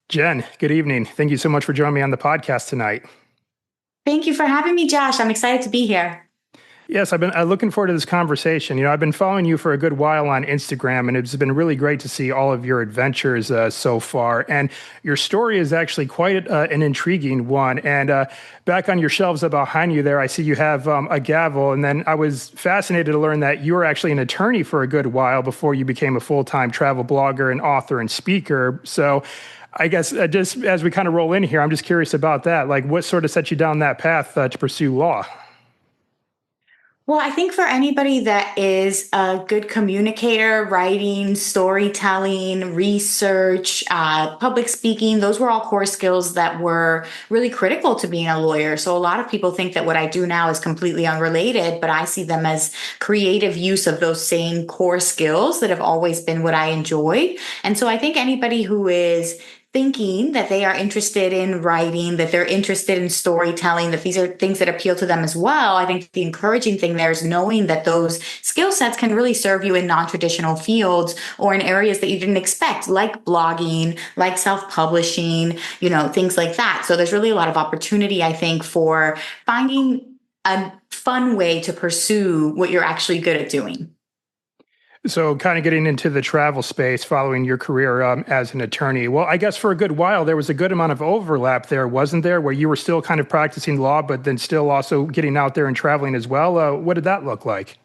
Jen, good evening. Thank you so much for joining me on the podcast tonight. Thank you for having me, Josh. I'm excited to be here. Yes, I've been looking forward to this conversation. I've been following you for a good while on Instagram, and it's been really great to see all of your adventures so far. And your story is actually quite an intriguing one. And back on your shelves behind you there, I see you have a gavel. And then I was fascinated to learn that you were actually an attorney for a good while before you became a full-time travel blogger and author and speaker. So I guess just as we kind of roll in here, I'm just curious about that. Like, what sort of set you down that path to pursue law? Well, I think for anybody that is a good communicator, writing, storytelling, research, public speaking, those were all core skills that were really critical to being a lawyer. So a lot of people think that what I do now is completely unrelated, but I see them as creative use of those same core skills that have always been what I enjoyed. And so I think anybody who is thinking that they are interested in writing, that they're interested in storytelling, that these are things that appeal to them as well. I think the encouraging thing there is knowing that those skill sets can really serve you in non-traditional fields or in areas that you didn't expect, like blogging, like self-publishing, things like that. So there's really a lot of opportunity, I think, for finding a fun way to pursue what you're actually good at doing. So kind of getting into the travel space following your career as an attorney. Well, I guess for a good while, there was a good amount of overlap there, wasn't there, where you were still kind of practicing law, but then still also getting out there and traveling as well? What did that look like?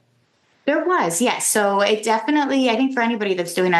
There was, yes. So it definitely, I think for anybody that's doing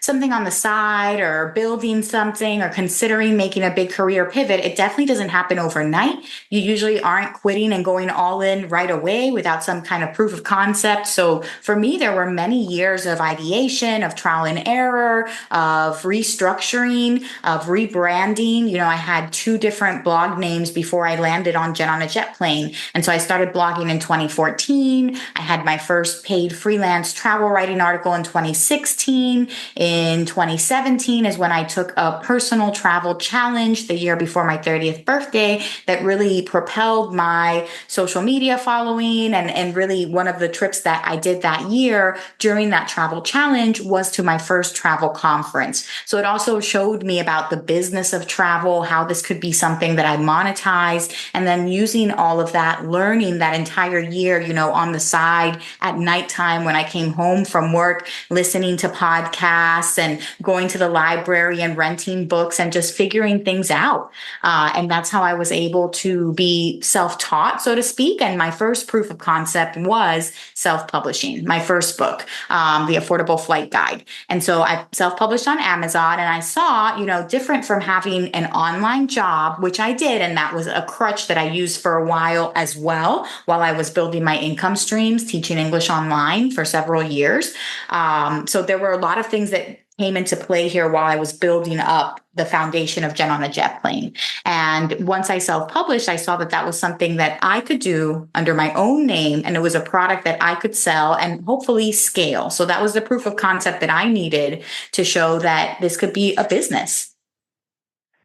something on the side or building something or considering making a big career pivot, it definitely doesn't happen overnight. You usually aren't quitting and going all in right away without some kind of proof of concept. So for me, there were many years of ideation, of trial and error, of restructuring, of rebranding. I had two different blog names before I landed on Jen on a Jet Plane. And so I started blogging in 2014. I had my first paid freelance travel writing article in 2016. In 2017 is when I took a personal travel challenge the year before my 30th birthday that really propelled my social media following. And really one of the trips that I did that year during that travel challenge was to my first travel conference. So it also showed me about the business of travel, how this could be something that I monetized, and then using all of that, learning that entire year, on the side at nighttime when I came home from work, listening to podcasts and going to the library and renting books and just figuring things out. And that's how I was able to be self-taught, so to speak. And my first proof of concept was self-publishing, my first book, The Affordable Flight Guide. And so I self-published on Amazon, and I saw, different from having an online job, which I did. And that was a crutch that I used for a while as well, while I was building my income streams, teaching English online for several years. So there were a lot of things that came into play here while I was building up the foundation of Jen on a Jet Plane. And once I self-published, I saw that that was something that I could do under my own name. And it was a product that I could sell and hopefully scale. So that was the proof of concept that I needed to show that this could be a business.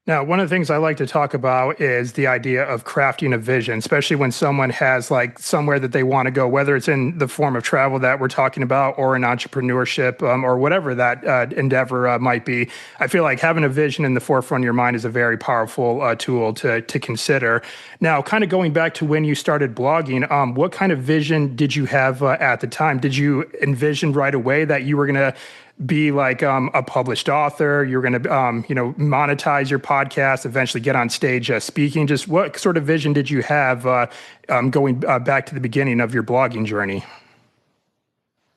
Now, one of the things I like to talk about is the idea of crafting a vision, especially when someone has like somewhere that they want to go, whether it's in the form of travel that we're talking about or in entrepreneurship or whatever that endeavor might be. I feel like having a vision in the forefront of your mind is a very powerful tool to consider. Now, kind of going back to when you started blogging, what kind of vision did you have at the time? Did you envision right away that you were going to be like a published author, you're going to, monetize your podcast, eventually get on stage speaking? Just what sort of vision did you have going back to the beginning of your blogging journey?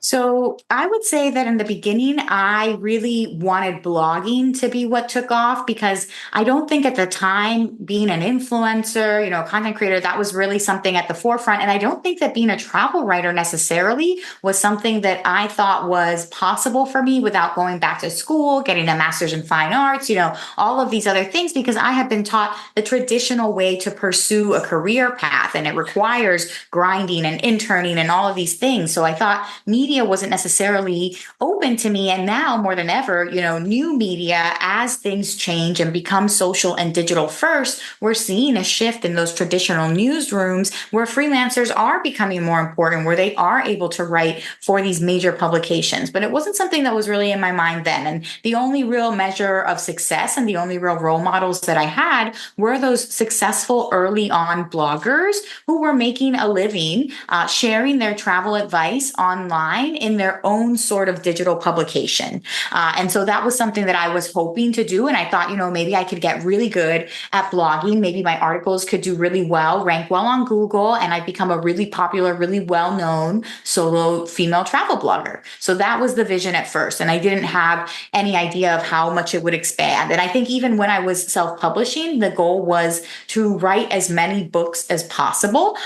So I would say that in the beginning, I really wanted blogging to be what took off because I don't think at the time being an influencer, content creator, that was really something at the forefront. And I don't think that being a travel writer necessarily was something that I thought was possible for me without going back to school, getting a master's in fine arts, all of these other things, because I have been taught the traditional way to pursue a career path, and it requires grinding and interning and all of these things. So I thought media media wasn't necessarily open to me. And now more than ever, new media, as things change and become social and digital first, we're seeing a shift in those traditional newsrooms where freelancers are becoming more important, where they are able to write for these major publications. But it wasn't something that was really in my mind then. And the only real measure of success and the only real role models that I had were those successful early on bloggers who were making a living sharing their travel advice online in their own sort of digital publication. And so that was something that I was hoping to do. And I thought, maybe I could get really good at blogging. Maybe my articles could do really well, rank well on Google, and I'd become a really popular, really well-known solo female travel blogger. So that was the vision at first. And I didn't have any idea of how much it would expand. And I think even when I was self-publishing, the goal was to write as many books as possible,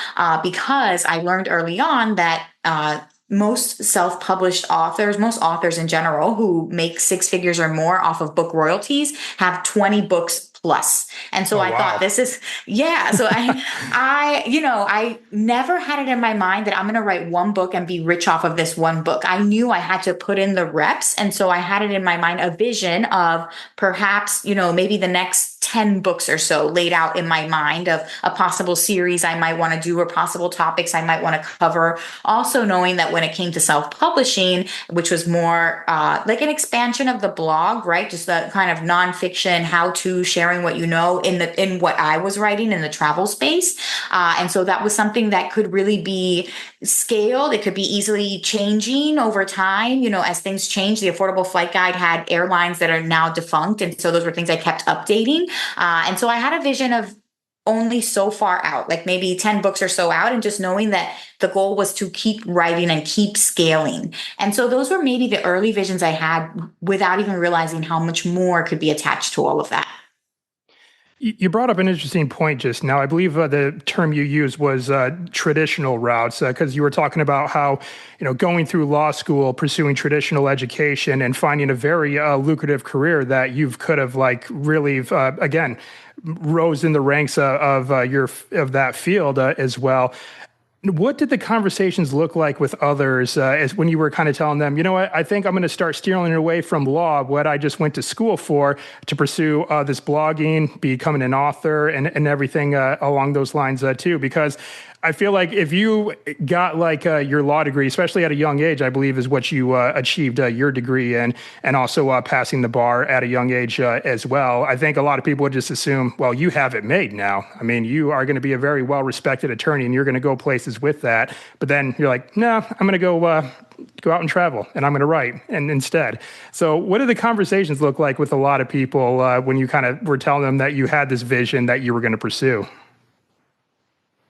because I learned early on that most self-published authors, most authors in general who make six figures or more off of book royalties, have 20 books plus. And so I thought this is, yeah. So I never had it in my mind that I'm going to write one book and be rich off of this one book. I knew I had to put in the reps. And so I had it in my mind, a vision of perhaps, maybe the next 10 books or so laid out in my mind of a possible series I might want to do or possible topics I might want to cover. Also knowing that when it came to self-publishing, which was more like an expansion of the blog, right? Just the kind of nonfiction, how-to, sharing what you know in what I was writing in the travel space. And so that was something that could really be scaled. It could be easily changing over time. As things change, the Affordable Flight Guide had airlines that are now defunct. And so those were things I kept updating. And so I had a vision of only so far out, like maybe 10 books or so out, and just knowing that the goal was to keep writing and keep scaling. And so those were maybe the early visions I had without even realizing how much more could be attached to all of that. You brought up an interesting point just now. I believe the term you used was traditional routes, because you were talking about how, going through law school, pursuing traditional education and finding a very lucrative career that you could have really, again, rose in the ranks of that field as well. What did the conversations look like with others as when you were kind of telling them, what, I think I'm going to start steering away from law, what I just went to school for, to pursue this blogging, becoming an author and everything along those lines too? Because I feel like if you got your law degree, especially at a young age, I believe is what you achieved your degree in, and also passing the bar at a young age as well. I think a lot of people would just assume, well, you have it made now. I mean, you are going to be a very well-respected attorney and you're going to go places with that. But then you're like, no, I'm going to go out and travel and I'm going to write and instead. So what did the conversations look like with a lot of people when you kind of were telling them that you had this vision that you were going to pursue?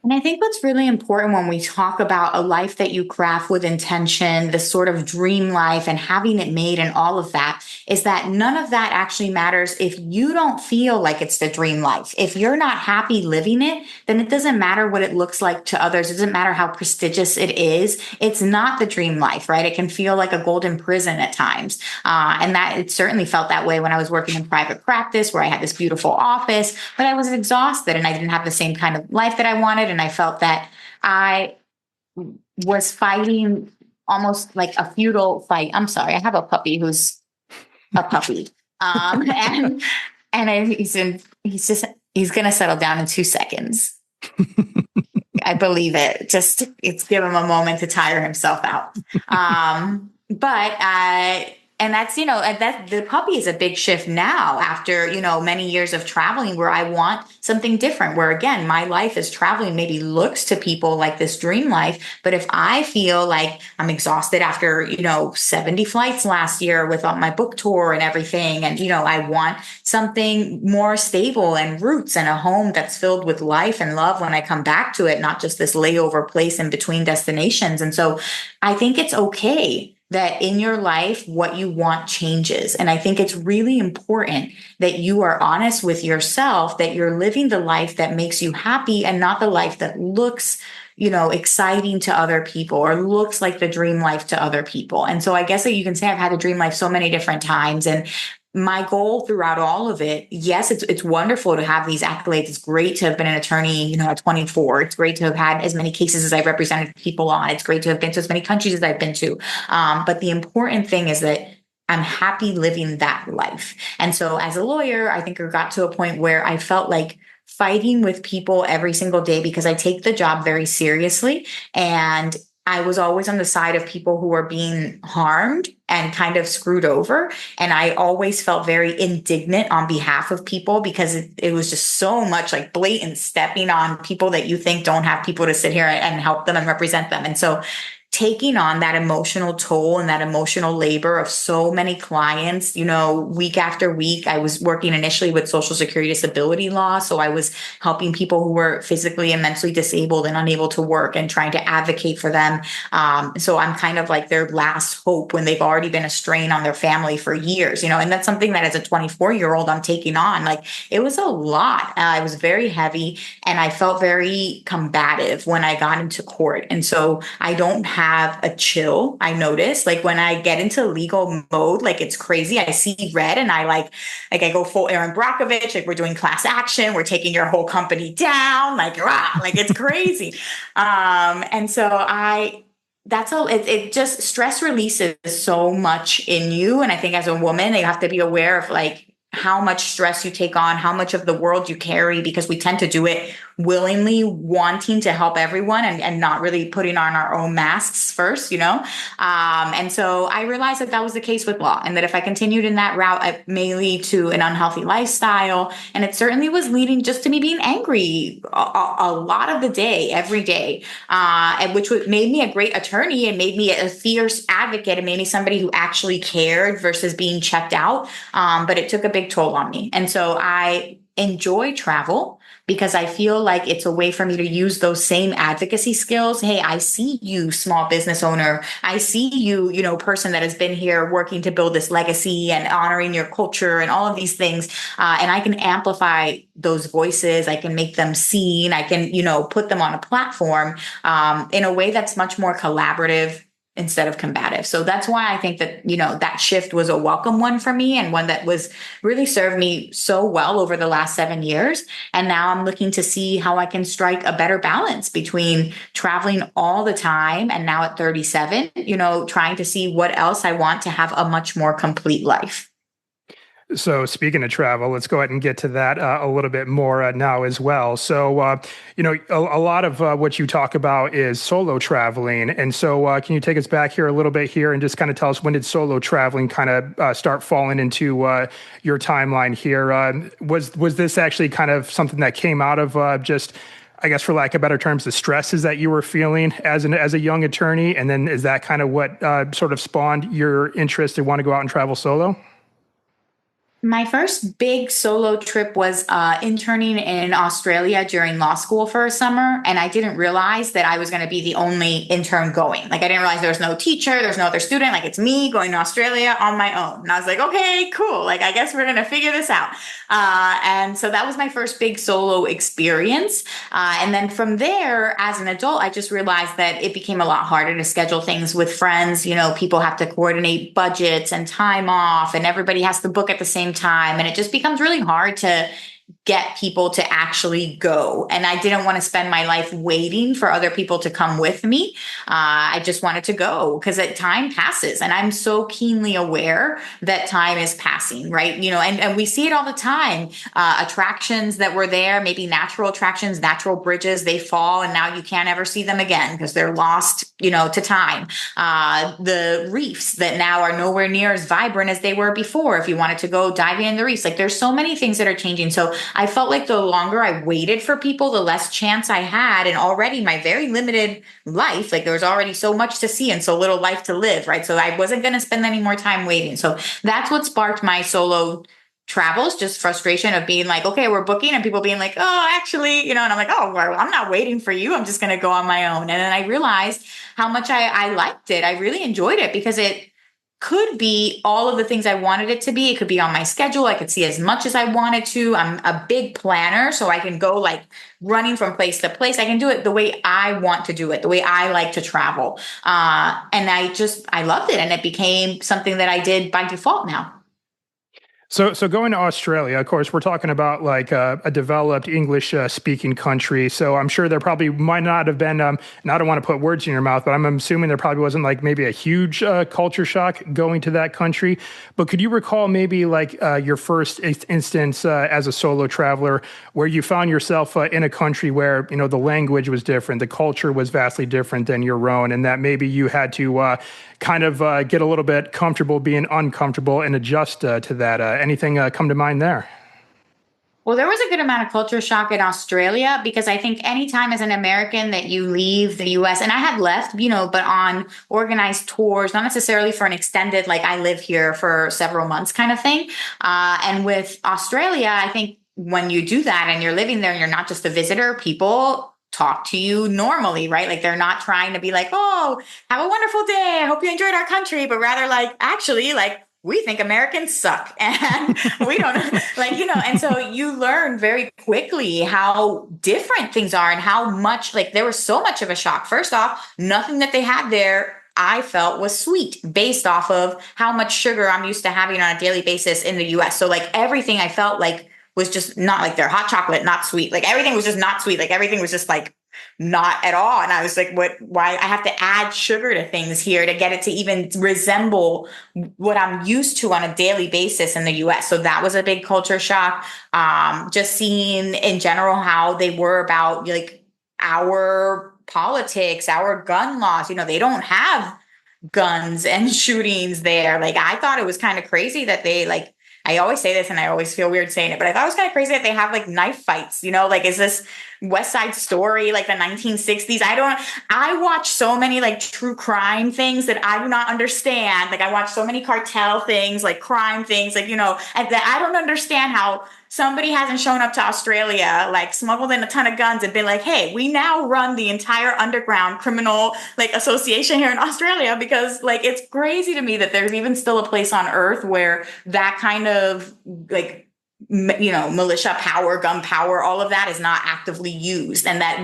And I think what's really important when we talk about a life that you craft with intention, the sort of dream life and having it made and all of that, is that none of that actually matters if you don't feel like it's the dream life. If you're not happy living it, then it doesn't matter what it looks like to others. It doesn't matter how prestigious it is. It's not the dream life, right? It can feel like a golden prison at times. And that it certainly felt that way when I was working in private practice, where I had this beautiful office, but I was exhausted and I didn't have the same kind of life that I wanted. And I felt that I was fighting almost like a futile fight. I'm sorry. I have a puppy who's a puppy. And he's going to settle down in 2 seconds. I believe it. It's give him a moment to tire himself out. And that's, that the puppy is a big shift now after, many years of traveling, where I want something different, where again, my life is traveling maybe looks to people like this dream life. But if I feel like I'm exhausted after, 70 flights last year with my book tour and everything, and, I want something more stable and roots and a home that's filled with life and love when I come back to it, not just this layover place in between destinations. And so I think it's okay that in your life, what you want changes. And I think it's really important that you are honest with yourself, that you're living the life that makes you happy and not the life that looks, exciting to other people or looks like the dream life to other people. And so I guess that you can say I've had a dream life so many different times. And my goal throughout all of it, yes, it's wonderful to have these accolades. It's great to have been an attorney, at 24. It's great to have had as many cases as I've represented people on. It's great to have been to as many countries as I've been to. But the important thing is that I'm happy living that life. And so as a lawyer, I think I got to a point where I felt like fighting with people every single day because I take the job very seriously. And I was always on the side of people who were being harmed and kind of screwed over. And I always felt very indignant on behalf of people because it was just so much like blatant stepping on people that you think don't have people to sit here and help them and represent them. And so taking on that emotional toll and that emotional labor of so many clients, week after week. I was working initially with Social Security disability law. So I was helping people who were physically and mentally disabled and unable to work and trying to advocate for them. So I'm kind of like their last hope when they've already been a strain on their family for years, and that's something that as a 24-year-old I'm taking on. Like it was a lot. It was very heavy and I felt very combative when I got into court. And so I don't have a chill. I notice like when I get into legal mode, like it's crazy. I see red and I go full Aaron Brockovich, like we're doing class action. We're taking your whole company down. Like, rah, like it's crazy. And so that's all. It just stress releases so much in you. And I think as a woman, you have to be aware of like how much stress you take on, how much of the world you carry, because we tend to do it willingly, wanting to help everyone and not really putting on our own masks first. And so I realized that was the case with law, and that if I continued in that route, it may lead to an unhealthy lifestyle. And it certainly was leading just to me being angry a lot of the day, every day, and which made me a great attorney and made me a fierce advocate and made me somebody who actually cared versus being checked out. But it took a big toll on me. And so I enjoy travel because I feel like it's a way for me to use those same advocacy skills. Hey, I see you, small business owner. I see you, person that has been here working to build this legacy and honoring your culture and all of these things. And I can amplify those voices. I can make them seen. I can, put them on a platform in a way that's much more collaborative instead of combative. So that's why I think that, that shift was a welcome one for me and one that was really served me so well over the last 7 years. And now I'm looking to see how I can strike a better balance between traveling all the time and now at 37, trying to see what else I want to have a much more complete life. So speaking of travel, let's go ahead and get to that a little bit more now as well. So, a lot of what you talk about is solo traveling. And so can you take us back here a little bit here and just kind of tell us, when did solo traveling kind of start falling into your timeline here? Was this actually kind of something that came out of just, I guess, for lack of better terms, the stresses that you were feeling as a young attorney? And then is that kind of what sort of spawned your interest to want to go out and travel solo? My first big solo trip was interning in Australia during law school for a summer. And I didn't realize that I was going to be the only intern going. Like, I didn't realize there was no teacher, there's no other student. Like, it's me going to Australia on my own. And I was like, okay, cool. Like, I guess we're going to figure this out. And so that was my first big solo experience. And then from there, as an adult, I just realized that it became a lot harder to schedule things with friends. People have to coordinate budgets and time off, and everybody has to book at the same time. And it just becomes really hard to get people to actually go. And I didn't want to spend my life waiting for other people to come with me. I just wanted to go because time passes. And I'm so keenly aware that time is passing, right? And we see it all the time. Attractions that were there, maybe natural attractions, natural bridges, they fall and now you can't ever see them again because they're lost, to time. The reefs that now are nowhere near as vibrant as they were before. If you wanted to go diving in the reefs, like there's so many things that are changing. So I felt like the longer I waited for people, the less chance I had. And already my very limited life, like there was already so much to see and so little life to live, right? So I wasn't going to spend any more time waiting. So that's what sparked my solo travels, just frustration of being like, okay, we're booking, and people being like, oh, actually, and I'm like, oh, well, I'm not waiting for you. I'm just going to go on my own. And then I realized how much I liked it. I really enjoyed it because it could be all of the things I wanted it to be. It could be on my schedule. I could see as much as I wanted to. I'm a big planner, so I can go like running from place to place. I can do it the way I want to do it, the way I like to travel. And I loved it. And it became something that I did by default now. So going to Australia, of course, we're talking about like a developed English speaking country. So I'm sure there probably might not have been, and I don't want to put words in your mouth, but I'm assuming there probably wasn't like maybe a huge culture shock going to that country. But could you recall maybe like your first instance as a solo traveler where you found yourself in a country where, you know, the language was different, the culture was vastly different than your own, and that maybe you had to kind of get a little bit comfortable being uncomfortable and adjust to that. Anything come to mind there? Well, there was a good amount of culture shock in Australia because I think anytime as an American that you leave the US, and I had left, but on organized tours, not necessarily for an extended, like I live here for several months kind of thing. And with Australia, I think when you do that and you're living there and you're not just a visitor, people talk to you normally, right? Like they're not trying to be like, oh, have a wonderful day. I hope you enjoyed our country, but rather like, actually, like, we think Americans suck and we don't and so you learn very quickly how different things are and how much, like, there was so much of a shock. First off, nothing that they had there I felt was sweet based off of how much sugar I'm used to having on a daily basis in the US. So like everything I felt like was just not, like their hot chocolate, not sweet. Like everything was just not sweet. Like everything was just like not at all. And I was like, why I have to add sugar to things here to get it to even resemble what I'm used to on a daily basis in the US. So that was a big culture shock. Just seeing in general how they were about like our politics, our gun laws. They don't have guns and shootings there. Like I thought it was kind of crazy that they like, I always say this and I always feel weird saying it, but I thought it was kind of crazy that they have like knife fights, like, is this West Side Story, like the 1960s? I watch so many like true crime things that I do not understand. Like I watch so many cartel things, like crime things, like, and that I don't understand how somebody hasn't shown up to Australia, like smuggled in a ton of guns and been like, hey, we now run the entire underground criminal like association here in Australia, because like, it's crazy to me that there's even still a place on earth where that kind of like, militia power, gun power, all of that is not actively used. And that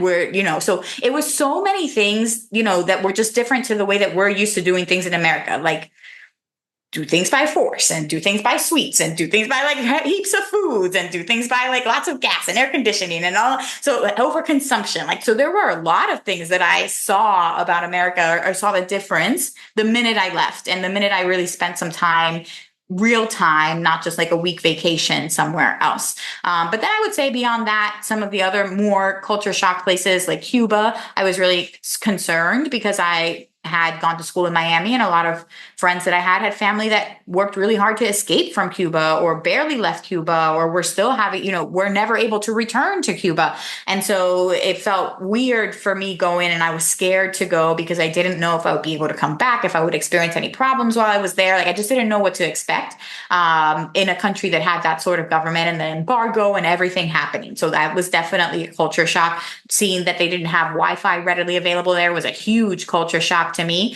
so it was so many things, that were just different to the way that we're used to doing things in America. Like do things by force and do things by sweets and do things by like heaps of foods and do things by like lots of gas and air conditioning and all. So overconsumption. Like, so there were a lot of things that I saw about America or saw the difference the minute I left and the minute I really spent some time, real time, not just like a week vacation somewhere else. But then I would say beyond that, some of the other more culture shock places like Cuba, I was really concerned because I had gone to school in Miami and a lot of friends that I had family that worked really hard to escape from Cuba or barely left Cuba or were still having, were never able to return to Cuba. And so it felt weird for me going and I was scared to go because I didn't know if I would be able to come back, if I would experience any problems while I was there. Like I just didn't know what to expect in a country that had that sort of government and the embargo and everything happening. So that was definitely a culture shock. Seeing that they didn't have Wi-Fi readily available there was a huge culture shock to me.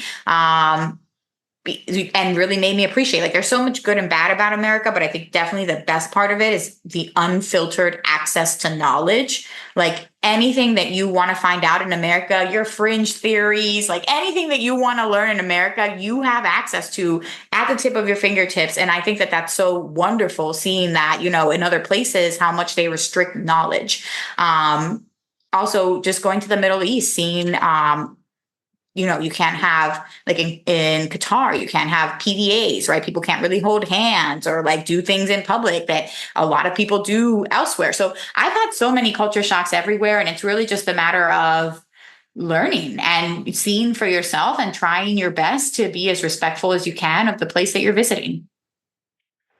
And really made me appreciate, like, there's so much good and bad about America, but I think definitely the best part of it is the unfiltered access to knowledge. Like anything that you want to find out in America, your fringe theories, like anything that you want to learn in America, you have access to at the tip of your fingertips. And I think that that's so wonderful seeing that, in other places, how much they restrict knowledge. Also just going to the Middle East, seeing, you can't have like in Qatar, you can't have PDAs, right? People can't really hold hands or like do things in public that a lot of people do elsewhere. So I've had so many culture shocks everywhere. And it's really just a matter of learning and seeing for yourself and trying your best to be as respectful as you can of the place that you're visiting.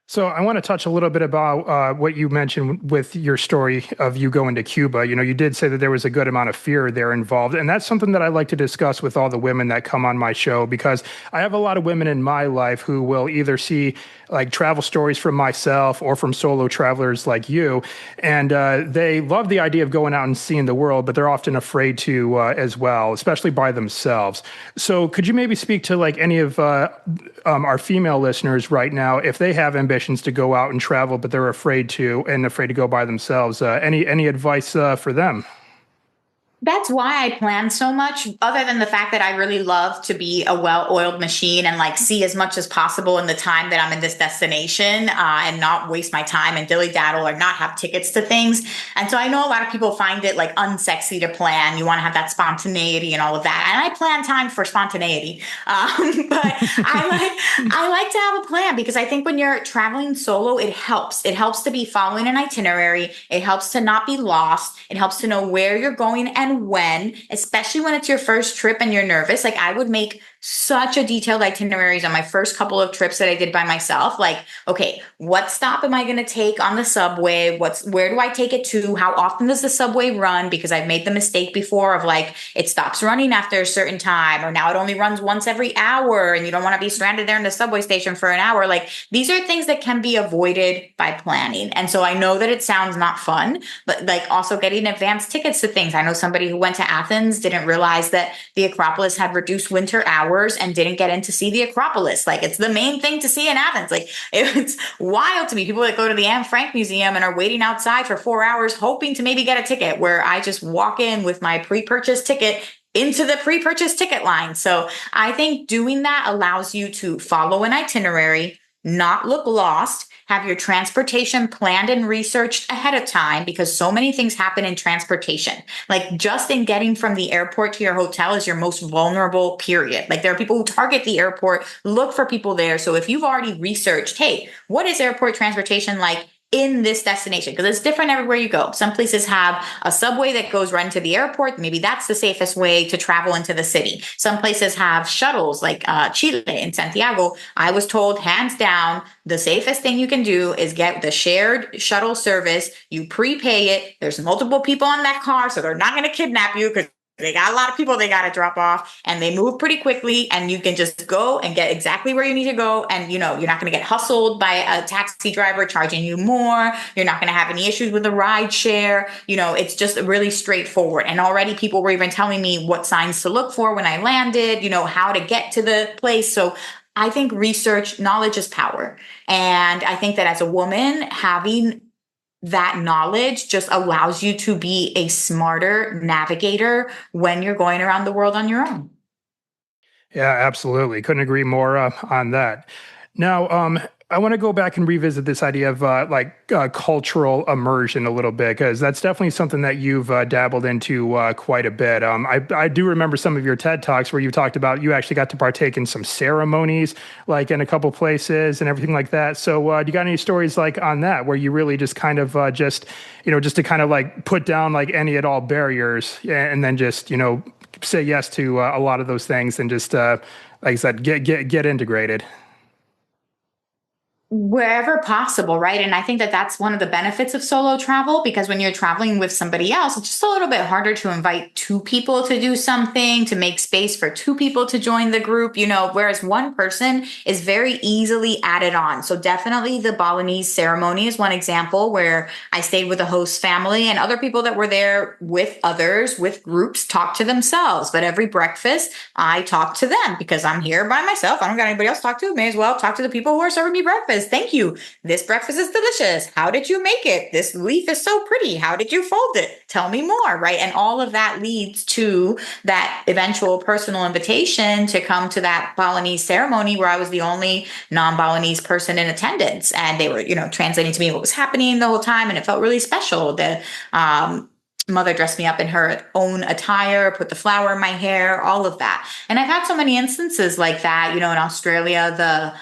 So I want to touch a little bit about what you mentioned with your story of you going to Cuba. You did say that there was a good amount of fear there involved. And that's something that I like to discuss with all the women that come on my show, because I have a lot of women in my life who will either see like travel stories from myself or from solo travelers like you. And they love the idea of going out and seeing the world, but they're often afraid to as well, especially by themselves. So could you maybe speak to like any of our female listeners right now, if they have ambitions to go out and travel, but they're afraid to go by themselves? Any advice for them? That's why I plan so much, other than the fact that I really love to be a well-oiled machine and like see as much as possible in the time that I'm in this destination, and not waste my time and dilly-daddle or not have tickets to things. And so I know a lot of people find it like unsexy to plan. You want to have that spontaneity and all of that. And I plan time for spontaneity. But I like to have a plan because I think when you're traveling solo, it helps. It helps to be following an itinerary. It helps to not be lost. It helps to know where you're going and when, especially when it's your first trip and you're nervous. Like I would make such a detailed itineraries on my first couple of trips that I did by myself. Like, okay, what stop am I going to take on the subway? Where do I take it to? How often does the subway run? Because I've made the mistake before of like, it stops running after a certain time, or now it only runs once every hour and you don't want to be stranded there in the subway station for an hour. Like these are things that can be avoided by planning. And so I know that it sounds not fun, but like also getting advance tickets to things. I know somebody who went to Athens didn't realize that the Acropolis had reduced winter hours and didn't get in to see the Acropolis. Like it's the main thing to see in Athens. Like it's wild to me. People that go to the Anne Frank Museum and are waiting outside for 4 hours hoping to maybe get a ticket, where I just walk in with my pre-purchased ticket into the pre-purchased ticket line. So I think doing that allows you to follow an itinerary, not look lost, have your transportation planned and researched ahead of time, because so many things happen in transportation. Like just in getting from the airport to your hotel is your most vulnerable period. Like there are people who target the airport, look for people there. So if you've already researched, hey, what is airport transportation like in this destination? Because it's different everywhere you go. Some places have a subway that goes right into the airport. Maybe that's the safest way to travel into the city. Some places have shuttles like Chile in Santiago. I was told hands down, the safest thing you can do is get the shared shuttle service. You prepay it. There's multiple people on that car, so they're not going to kidnap you because they got a lot of people they got to drop off, and they move pretty quickly, and you can just go and get exactly where you need to go. And you know, you're not going to get hustled by a taxi driver charging you more. You're not going to have any issues with the ride share. You know, it's just really straightforward. And already people were even telling me what signs to look for when I landed, you know, how to get to the place. So I think research, knowledge is power. And I think that as a woman, having that knowledge just allows you to be a smarter navigator when you're going around the world on your own. Yeah, absolutely. Couldn't agree more on that. Now, I want to go back and revisit this idea of cultural immersion a little bit, because that's definitely something that you've dabbled into quite a bit. I do remember some of your TED Talks where you talked about you actually got to partake in some ceremonies, like in a couple places and everything like that. So, do you got any stories like on that where you really just kind of just to kind of like put down like any at all barriers, and then just say yes to a lot of those things and just like I said, get integrated. Wherever possible, right? And I think that that's one of the benefits of solo travel, because when you're traveling with somebody else, it's just a little bit harder to invite two people to do something, to make space for two people to join the group, whereas one person is very easily added on. So definitely the Balinese ceremony is one example where I stayed with a host family, and other people that were there with others, with groups, talked to themselves. But every breakfast, I talk to them because I'm here by myself. I don't got anybody else to talk to. May as well talk to the people who are serving me breakfast. Thank you. This breakfast is delicious. How did you make it? This leaf is so pretty. How did you fold it? Tell me more, right? And all of that leads to that eventual personal invitation to come to that Balinese ceremony, where I was the only non-Balinese person in attendance. And they were, translating to me what was happening the whole time. And it felt really special. The mother dressed me up in her own attire, put the flower in my hair, all of that. And I've had so many instances like that. In Australia,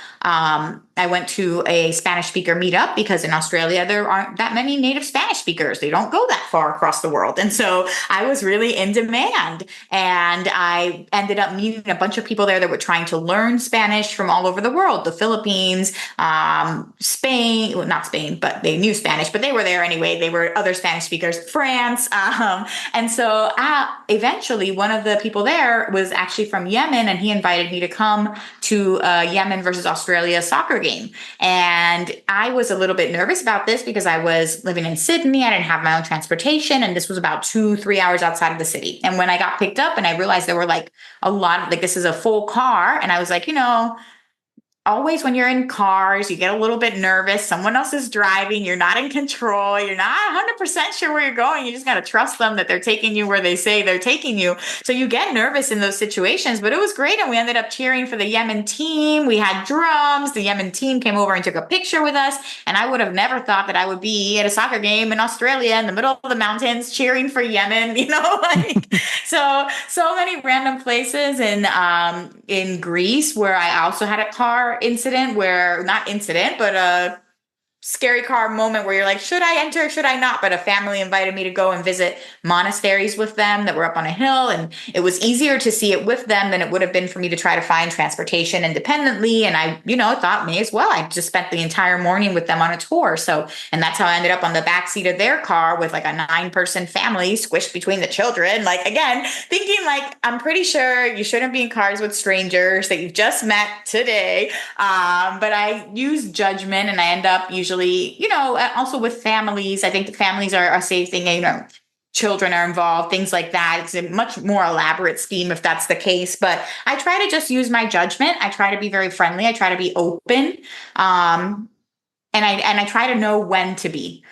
I went to a Spanish speaker meetup because in Australia, there aren't that many native Spanish speakers. They don't go that far across the world. And so I was really in demand, and I ended up meeting a bunch of people there that were trying to learn Spanish from all over the world, the Philippines, Spain, well, not Spain, but they knew Spanish, but they were there anyway. They were other Spanish speakers, France. And so eventually one of the people there was actually from Yemen, and he invited me to come to Yemen versus Australia soccer game. And I was a little bit nervous about this because I was living in Sydney. I didn't have my own transportation. And this was about 2-3 hours outside of the city. And when I got picked up and I realized there were like a lot of, like, this is a full car. And I was like, always when you're in cars, you get a little bit nervous. Someone else is driving. You're not in control. You're not 100% sure where you're going. You just got to trust them that they're taking you where they say they're taking you. So you get nervous in those situations, but it was great. And we ended up cheering for the Yemen team. We had drums. The Yemen team came over and took a picture with us. And I would have never thought that I would be at a soccer game in Australia in the middle of the mountains cheering for Yemen, like so many random places in Greece where I also had a car incident where not incident, but a scary car moment where you're like, should I enter? Should I not? But a family invited me to go and visit monasteries with them that were up on a hill. And it was easier to see it with them than it would have been for me to try to find transportation independently. And I, thought may as well. I just spent the entire morning with them on a tour. So, and that's how I ended up on the back seat of their car with like a 9-person family squished between the children. Like, again, thinking like, I'm pretty sure you shouldn't be in cars with strangers that you've just met today. But I use judgment and I end up usually, also with families. I think the families are a safe thing, children are involved, things like that. It's a much more elaborate scheme if that's the case. But I try to just use my judgment. I try to be very friendly. I try to be open. And I try to know when to be.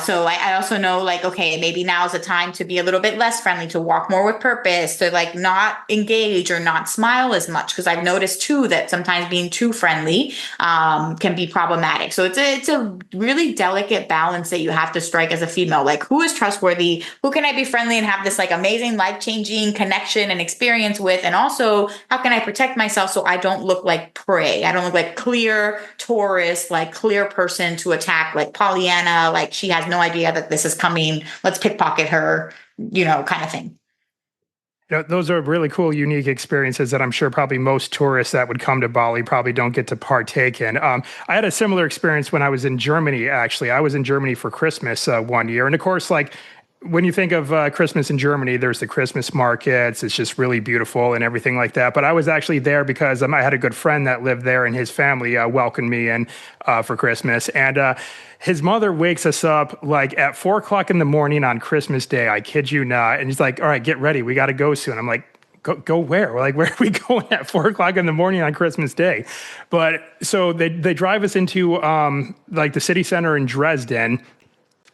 So I also know like, okay, maybe now is a time to be a little bit less friendly, to walk more with purpose, to like not engage or not smile as much. Cause I've noticed too, that sometimes being too friendly, can be problematic. So it's a really delicate balance that you have to strike as a female. Like who is trustworthy? Who can I be friendly and have this like amazing life-changing connection and experience with? And also how can I protect myself so I don't look like prey? I don't look like clear tourist, like clear person to attack, like Pollyanna, like she has no idea that this is coming. Let's pickpocket her, kind of thing. Those are really cool, unique experiences that I'm sure probably most tourists that would come to Bali probably don't get to partake in. I had a similar experience when I was in Germany, actually. I was in Germany for Christmas one year. And of course, like when you think of Christmas in Germany, there's the Christmas markets. It's just really beautiful and everything like that. But I was actually there because I had a good friend that lived there and his family welcomed me in for Christmas. And his mother wakes us up like at 4 o'clock in the morning on Christmas Day. I kid you not. And he's like, all right, get ready. We got to go soon. I'm like, go where? We're like, where are we going at 4 o'clock in the morning on Christmas Day? But so they drive us into like the city center in Dresden,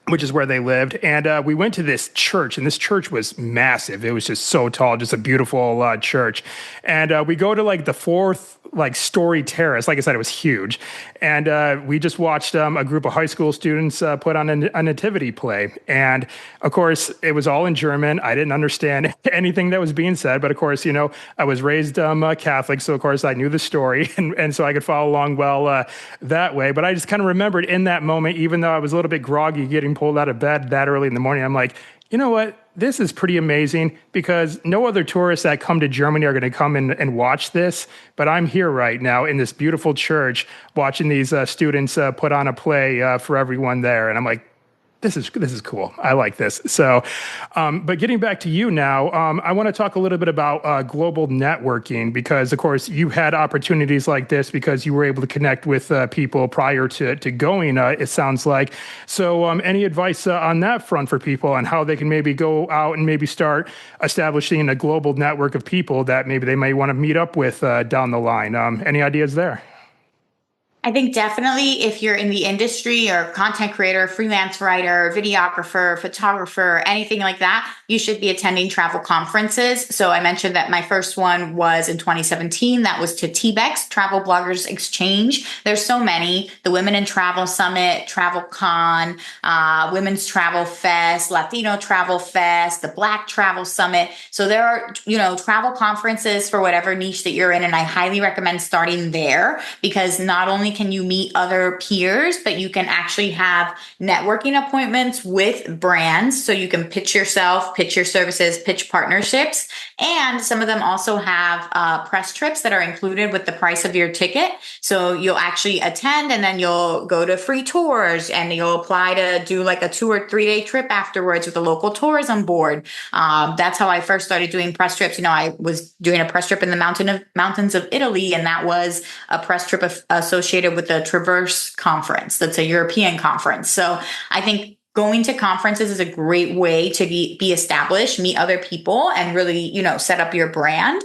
which is where they lived. And we went to this church, and this church was massive. It was just so tall, just a beautiful church. And we go to like the fourth like story terrace. Like I said, it was huge. And we just watched a group of high school students put on a nativity play. And of course, it was all in German. I didn't understand anything that was being said. But of course, I was raised Catholic. So of course, I knew the story. And so I could follow along well that way. But I just kind of remembered in that moment, even though I was a little bit groggy getting pulled out of bed that early in the morning, I'm like, you know what? This is pretty amazing because no other tourists that come to Germany are going to come in and watch this. But I'm here right now in this beautiful church watching these students put on a play for everyone there. And I'm like, this is cool. I like this. So, but getting back to you now, I want to talk a little bit about global networking because, of course, you had opportunities like this because you were able to connect with people prior to going, it sounds like. So any advice on that front for people on how they can maybe go out and maybe start establishing a global network of people that maybe they may want to meet up with down the line? Any ideas there? I think definitely if you're in the industry or content creator, freelance writer, videographer, photographer, anything like that, you should be attending travel conferences. So I mentioned that my first one was in 2017. That was to TEDx, Travel Bloggers Exchange. There's so many. The Women in Travel Summit, Travel Con, Women's Travel Fest, Latino Travel Fest, the Black Travel Summit. So there are, travel conferences for whatever niche that you're in. And I highly recommend starting there because not only can you meet other peers, but you can actually have networking appointments with brands. So you can pitch yourself, pitch your services, pitch partnerships. And some of them also have press trips that are included with the price of your ticket. So you'll actually attend and then you'll go to free tours and you'll apply to do like a 2 or 3 day trip afterwards with a local tourism board. That's how I first started doing press trips. I was doing a press trip in the mountains of Italy, and that was a press trip associated with the Traverse conference. That's a European conference. So I think going to conferences is a great way to be established, meet other people, and really, set up your brand.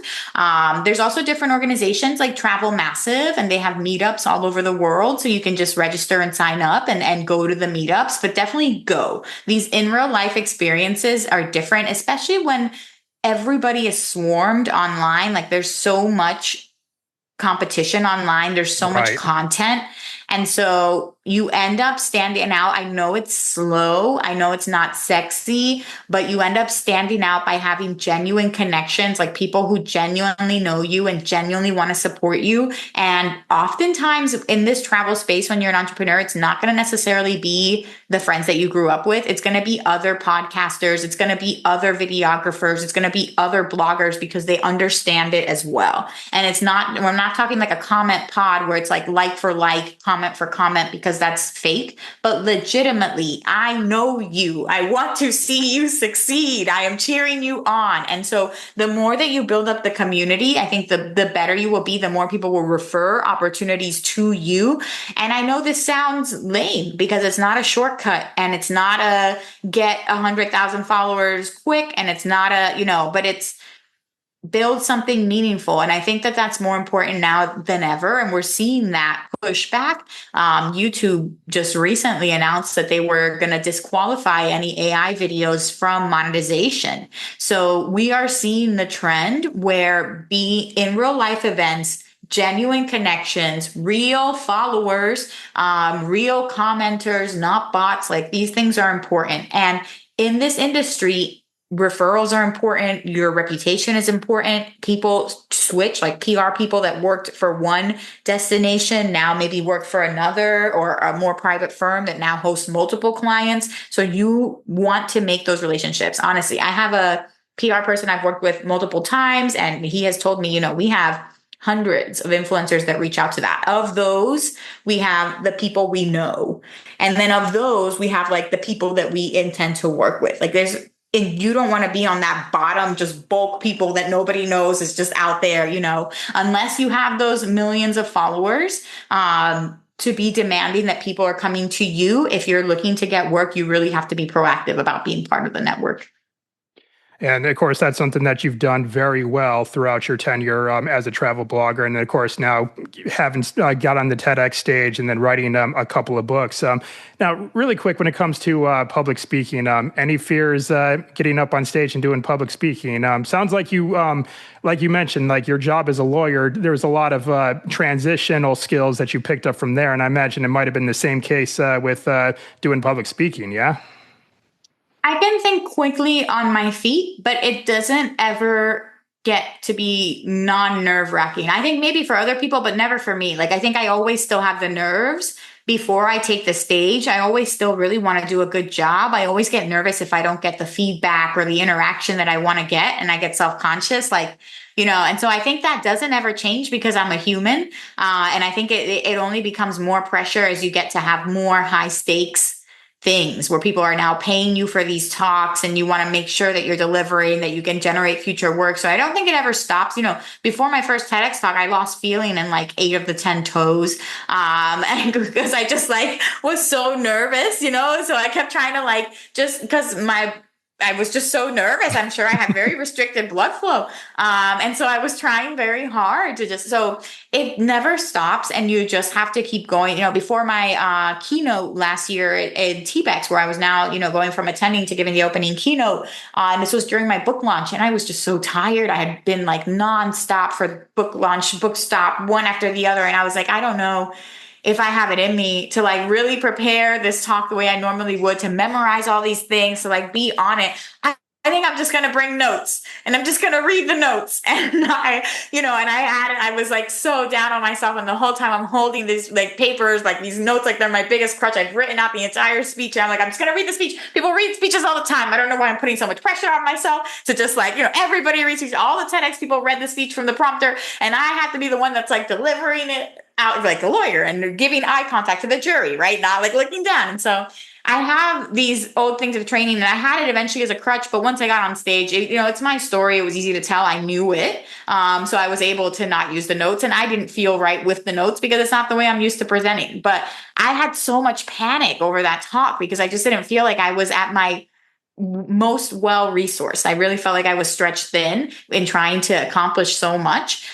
There's also different organizations like Travel Massive, and they have meetups all over the world. So you can just register and sign up and go to the meetups, but definitely go. These in real life experiences are different, especially when everybody is swarmed online. Like there's so much competition online. There's so much Right. content. And so you end up standing out. I know it's slow. I know it's not sexy, but you end up standing out by having genuine connections, like people who genuinely know you and genuinely want to support you. And oftentimes in this travel space, when you're an entrepreneur, it's not going to necessarily be the friends that you grew up with. It's going to be other podcasters. It's going to be other videographers. It's going to be other bloggers because they understand it as well. And we're not talking like a comment pod where it's like for like, comment for comment, because that's fake, but legitimately, I know you. I want to see you succeed. I am cheering you on. And so the more that you build up the community, I think the better you will be, the more people will refer opportunities to you. And I know this sounds lame because it's not a shortcut and it's not a get 100,000 followers quick. And it's not but it's build something meaningful. And I think that that's more important now than ever. And we're seeing that pushback. YouTube just recently announced that they were going to disqualify any AI videos from monetization. So we are seeing the trend where be in real life events, genuine connections, real followers, real commenters, not bots. Like these things are important. And in this industry, referrals are important. Your reputation is important. People switch, like PR people that worked for one destination now maybe work for another, or a more private firm that now hosts multiple clients. So you want to make those relationships. Honestly, I have a PR person I've worked with multiple times, and he has told me, we have hundreds of influencers that reach out to that. Of those, we have the people we know. And then of those, we have like the people that we intend to work with. Like and you don't want to be on that bottom, just bulk people that nobody knows is just out there, unless you have those millions of followers, to be demanding that people are coming to you. If you're looking to get work, you really have to be proactive about being part of the network. And of course, that's something that you've done very well throughout your tenure as a travel blogger. And then, of course, now having got on the TEDx stage and then writing a couple of books. Now, really quick, when it comes to public speaking, any fears getting up on stage and doing public speaking? Sounds like like you mentioned, like your job as a lawyer, there's a lot of transitional skills that you picked up from there. And I imagine it might have been the same case with doing public speaking, yeah? I can think quickly on my feet, but it doesn't ever get to be non-nerve wracking. I think maybe for other people, but never for me. Like, I think I always still have the nerves before I take the stage. I always still really want to do a good job. I always get nervous if I don't get the feedback or the interaction that I want to get, and I get self-conscious, and so I think that doesn't ever change because I'm a human. And I think it only becomes more pressure as you get to have more high stakes things where people are now paying you for these talks, and you want to make sure that you're delivering, that you can generate future work. So I don't think it ever stops. Before my first TEDx talk, I lost feeling in like 8 of the 10 toes. And because I just was so nervous, so I kept trying to just because I was just so nervous. I'm sure I had very restricted blood flow. And so I was trying very hard so it never stops, and you just have to keep going. Before my keynote last year in TEDx, where I was now, going from attending to giving the opening keynote, and this was during my book launch, and I was just so tired. I had been nonstop for book launch, book stop, one after the other. And I was like, I don't know if I have it in me to really prepare this talk the way I normally would, to memorize all these things, to be on it. I think I'm just going to bring notes, and I'm just going to read the notes. And I was so down on myself. And the whole time I'm holding these papers, these notes, they're my biggest crutch. I've written out the entire speech. And I'm just going to read the speech. People read speeches all the time. I don't know why I'm putting so much pressure on myself to just everybody reads speeches. All the TEDx people read the speech from the prompter, and I have to be the one that's delivering it out like a lawyer and giving eye contact to the jury, right? Not looking down. And so I have these old things of training and I had it eventually as a crutch, but once I got on stage, it's my story. It was easy to tell. I knew it. So I was able to not use the notes and I didn't feel right with the notes because it's not the way I'm used to presenting. But I had so much panic over that talk because I just didn't feel like I was at my most well resourced. I really felt like I was stretched thin in trying to accomplish so much.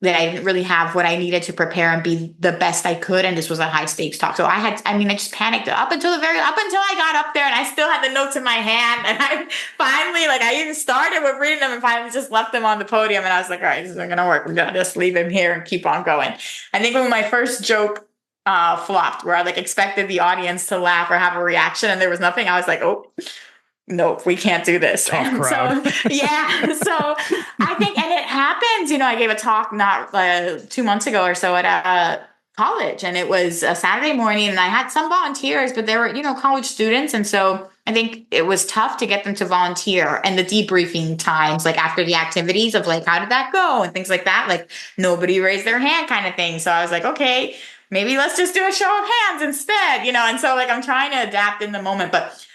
That I didn't really have what I needed to prepare and be the best I could. And this was a high stakes talk. So I just panicked up until I got up there and I still had the notes in my hand. And I finally, I even started with reading them and finally just left them on the podium. And I was like, all right, this isn't going to work. We're going to just leave him here and keep on going. I think when my first joke flopped, where I expected the audience to laugh or have a reaction and there was nothing, I was like, oh, nope, we can't do this. Tough crowd. So, yeah. So I think, and it happens, I gave a talk not 2 months ago or so at college, and it was a Saturday morning and I had some volunteers, but they were, college students. And so I think it was tough to get them to volunteer, and the debriefing times, after the activities of how did that go? And things like that, nobody raised their hand kind of thing. So I was like, okay, maybe let's just do a show of hands instead, and so I'm trying to adapt in the moment, but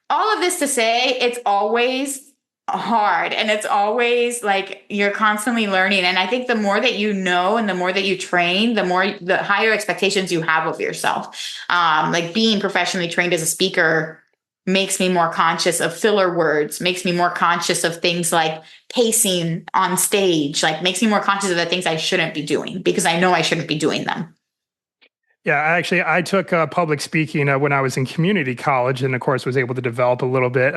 all of this to say, it's always hard and it's always you're constantly learning. And I think the more that you know and the more that you train, the higher expectations you have of yourself. Being professionally trained as a speaker makes me more conscious of filler words, makes me more conscious of things like pacing on stage, makes me more conscious of the things I shouldn't be doing because I know I shouldn't be doing them. Yeah, I took public speaking when I was in community college, and of course was able to develop a little bit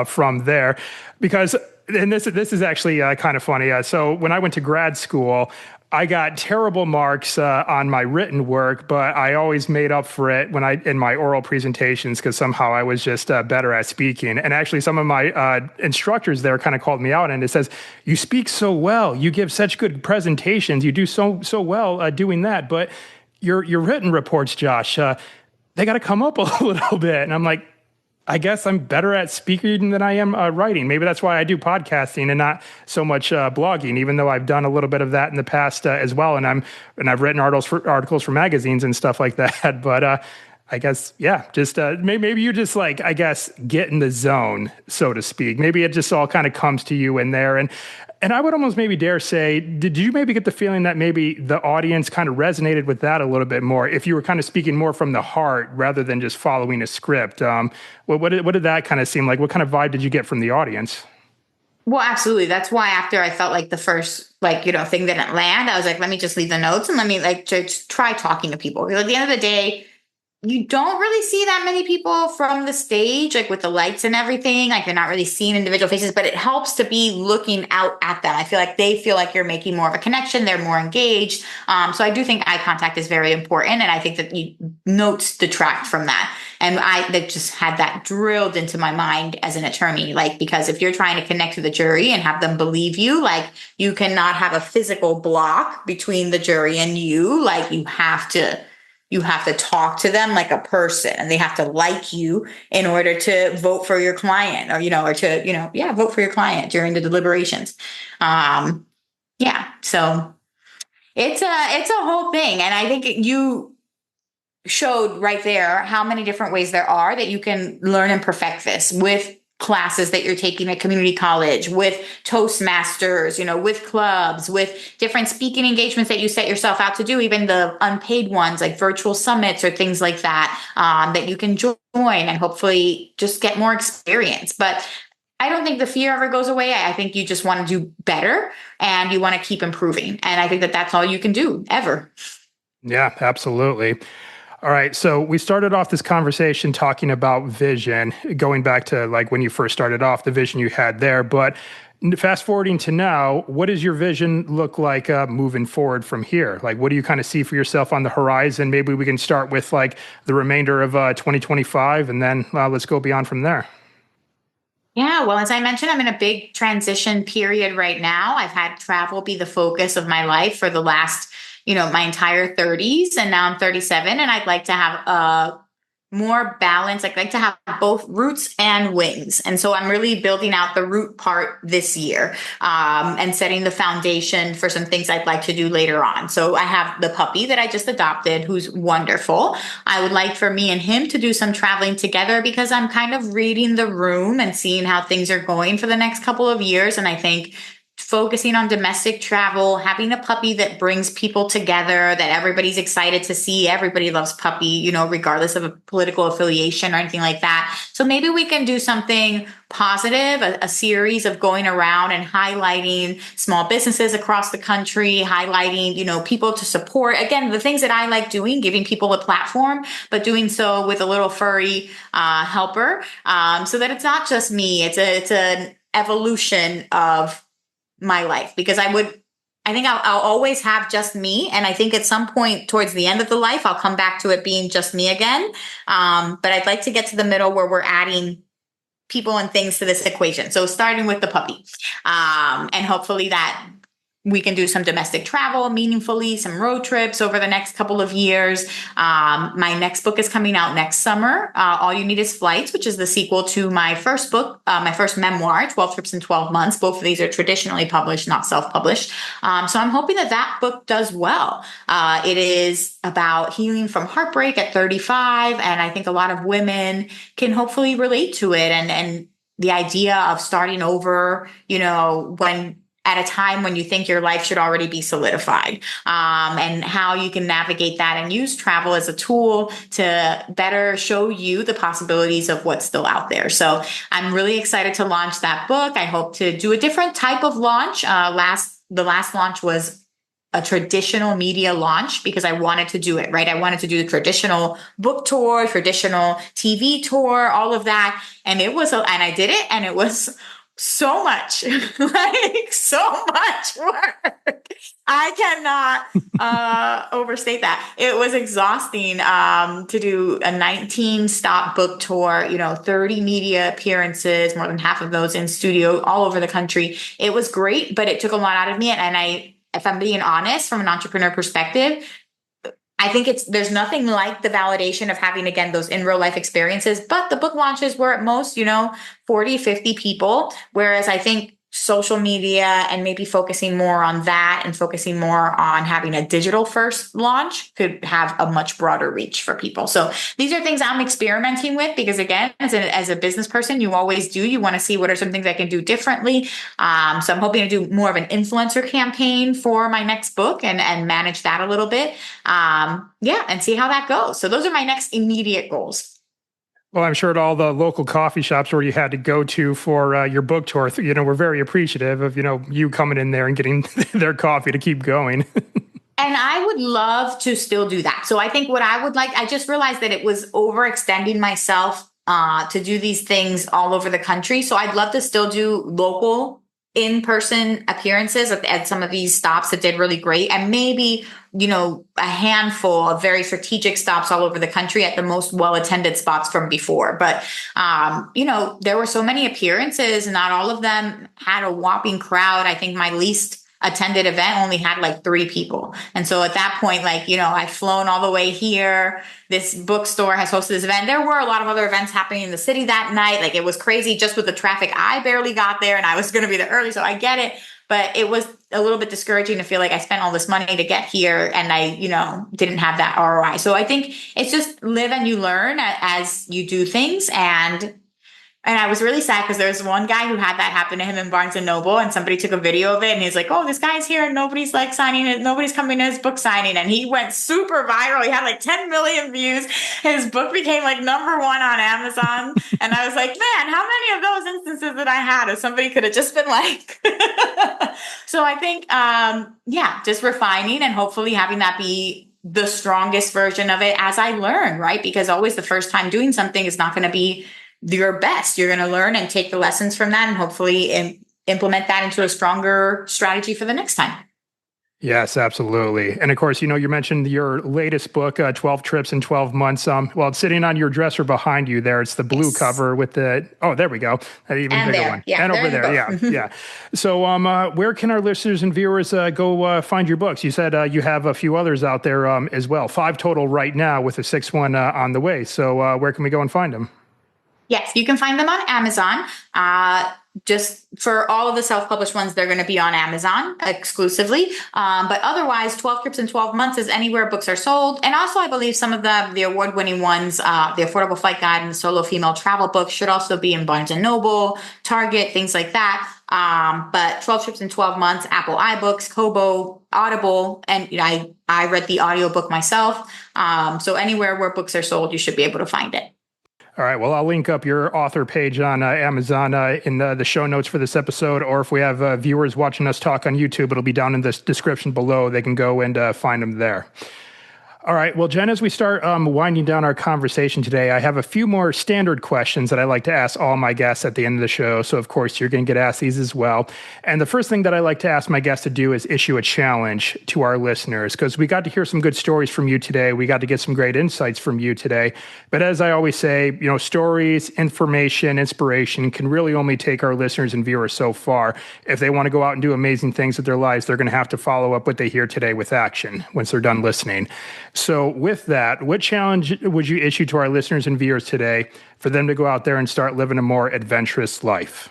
from there. Because, and this is actually kind of funny. So when I went to grad school, I got terrible marks on my written work, but I always made up for it in my oral presentations because somehow I was just better at speaking. And actually, some of my instructors there kind of called me out, and it says, "You speak so well. You give such good presentations. You do so well doing that, but your written reports, Josh, they got to come up a little bit." And I'm like, I guess I'm better at speaking than I am writing. Maybe that's why I do podcasting and not so much blogging, even though I've done a little bit of that in the past as well. And I've written articles for magazines and stuff like that. But I guess, yeah, just maybe you just I guess, get in the zone, so to speak. Maybe it just all kind of comes to you in there. And I would almost maybe dare say, did you maybe get the feeling that maybe the audience kind of resonated with that a little bit more, if you were kind of speaking more from the heart rather than just following a script? What did that kind of seem like? What kind of vibe did you get from the audience? Well, absolutely. That's why after I felt like the first, thing didn't land, I was like, let me just leave the notes and let me just try talking to people. Because at the end of the day, you don't really see that many people from the stage, with the lights and everything. You're not really seeing individual faces, but it helps to be looking out at them. I feel like they feel like you're making more of a connection. They're more engaged. So I do think eye contact is very important. And I think that notes detract from that. And that just had that drilled into my mind as an attorney, because if you're trying to connect to the jury and have them believe you, you cannot have a physical block between the jury and you. You have to talk to them like a person, and they have to like you in order to vote for your client vote for your client during the deliberations. So it's a whole thing. And I think you showed right there how many different ways there are that you can learn and perfect this with classes that you're taking at community college, with Toastmasters, with clubs, with different speaking engagements that you set yourself out to do, even the unpaid ones like virtual summits or things like that, that you can join and hopefully just get more experience. But I don't think the fear ever goes away. I think you just want to do better and you want to keep improving. And I think that that's all you can do ever. Yeah, absolutely. All right. So we started off this conversation talking about vision, going back to when you first started off, the vision you had there. But fast forwarding to now, what does your vision look like moving forward from here? What do you kind of see for yourself on the horizon? Maybe we can start with the remainder of 2025 and then let's go beyond from there. Yeah, well, as I mentioned, I'm in a big transition period right now. I've had travel be the focus of my life for the last my entire 30s, and now I'm 37, and I'd like to have a more balance. Like, I like to have both roots and wings. And so I'm really building out the root part this year, and setting the foundation for some things I'd like to do later on. So I have the puppy that I just adopted, who's wonderful. I would like for me and him to do some traveling together because I'm kind of reading the room and seeing how things are going for the next couple of years. And I think focusing on domestic travel, having a puppy that brings people together, that everybody's excited to see. Everybody loves puppy, regardless of a political affiliation or anything like that. So maybe we can do something positive, a series of going around and highlighting small businesses across the country, highlighting, people to support. Again, the things that I like doing, giving people a platform, but doing so with a little furry helper, so that it's not just me. It's an evolution of my life, because I think I'll always have just me. And I think at some point towards the end of the life, I'll come back to it being just me again. But I'd like to get to the middle where we're adding people and things to this equation. So starting with the puppy, and hopefully that we can do some domestic travel meaningfully, some road trips over the next couple of years. My next book is coming out next summer. All You Need Is Flights, which is the sequel to my first book, my first memoir, 12 Trips in 12 Months. Both of these are traditionally published, not self-published. So I'm hoping that that book does well. It is about healing from heartbreak at 35. And I think a lot of women can hopefully relate to it. And the idea of starting over, when at a time when you think your life should already be solidified, and how you can navigate that and use travel as a tool to better show you the possibilities of what's still out there. So I'm really excited to launch that book. I hope to do a different type of launch. The last launch was a traditional media launch because I wanted to do it, right? I wanted to do the traditional book tour, traditional TV tour, all of that. And and I did it, and it was so much, like so much work. I cannot overstate that. It was exhausting to do a 19-stop book tour, 30 media appearances, more than half of those in studio all over the country. It was great, but it took a lot out of me. And if I'm being honest, from an entrepreneur perspective, I think there's nothing like the validation of having, again, those in real life experiences, but the book launches were at most, 40, 50 people. Whereas I think social media and maybe focusing more on that and focusing more on having a digital first launch could have a much broader reach for people. So these are things I'm experimenting with because, again, as a business person, you always do. You want to see what are some things I can do differently. So I'm hoping to do more of an influencer campaign for my next book and manage that a little bit. And see how that goes. So those are my next immediate goals. Well, I'm sure at all the local coffee shops where you had to go to for your book tour, we're very appreciative of, you coming in there and getting their coffee to keep going. And I would love to still do that. So I think what I would like, I just realized that it was overextending myself to do these things all over the country. So I'd love to still do local in-person appearances at some of these stops that did really great. And maybe, a handful of very strategic stops all over the country at the most well-attended spots from before. But, there were so many appearances, not all of them had a whopping crowd. I think my least attended event only had like 3 people. And so at that point, I've flown all the way here. This bookstore has hosted this event. There were a lot of other events happening in the city that night. Like, it was crazy just with the traffic. I barely got there and I was going to be there early. So I get it. But it was a little bit discouraging to feel like I spent all this money to get here and I, didn't have that ROI. So I think it's just live and you learn as you do things. And I was really sad because there was one guy who had that happen to him in Barnes and Noble, and somebody took a video of it, and he's like, "Oh, this guy's here, and nobody's signing it. Nobody's coming to his book signing." And he went super viral. He had like 10 million views. His book became like number 1 on Amazon. And I was like, man, how many of those instances that I had if somebody could have just been like, so I think, just refining and hopefully having that be the strongest version of it as I learn, right? Because always the first time doing something is not going to be your best. You're going to learn and take the lessons from that and hopefully implement that into a stronger strategy for the next time. Yes, absolutely. And of course, you mentioned your latest book, 12 Trips in 12 Months. Well, it's sitting on your dresser behind you there. It's the blue Yes. cover with oh, there we go. An even And bigger there. one. Yeah, And they're over in the there. book. Yeah. Yeah. So, where can our listeners and viewers go find your books? You said you have a few others out there as well, 5 total right now with a 6th one on the way. So, where can we go and find them? Yes, you can find them on Amazon. Just for all of the self-published ones, they're going to be on Amazon exclusively. But otherwise, 12 Trips in 12 Months is anywhere books are sold. And also, I believe some of the award-winning ones, the Affordable Flight Guide and the Solo Female Travel book should also be in Barnes& and Noble, Target, things like that. But 12 Trips in 12 Months, Apple iBooks, Kobo, Audible, and I read the audiobook myself. So anywhere where books are sold, you should be able to find it. All right. Well, I'll link up your author page on Amazon in the show notes for this episode. Or if we have viewers watching us talk on YouTube, it'll be down in the description below. They can go and find them there. All right. Well, Jen, as we start winding down our conversation today, I have a few more standard questions that I like to ask all my guests at the end of the show. So, of course, you're going to get asked these as well. And the first thing that I like to ask my guests to do is issue a challenge to our listeners, because we got to hear some good stories from you today. We got to get some great insights from you today. But as I always say, stories, information, inspiration can really only take our listeners and viewers so far. If they want to go out and do amazing things with their lives, they're going to have to follow up what they hear today with action once they're done listening. So with that, what challenge would you issue to our listeners and viewers today for them to go out there and start living a more adventurous life?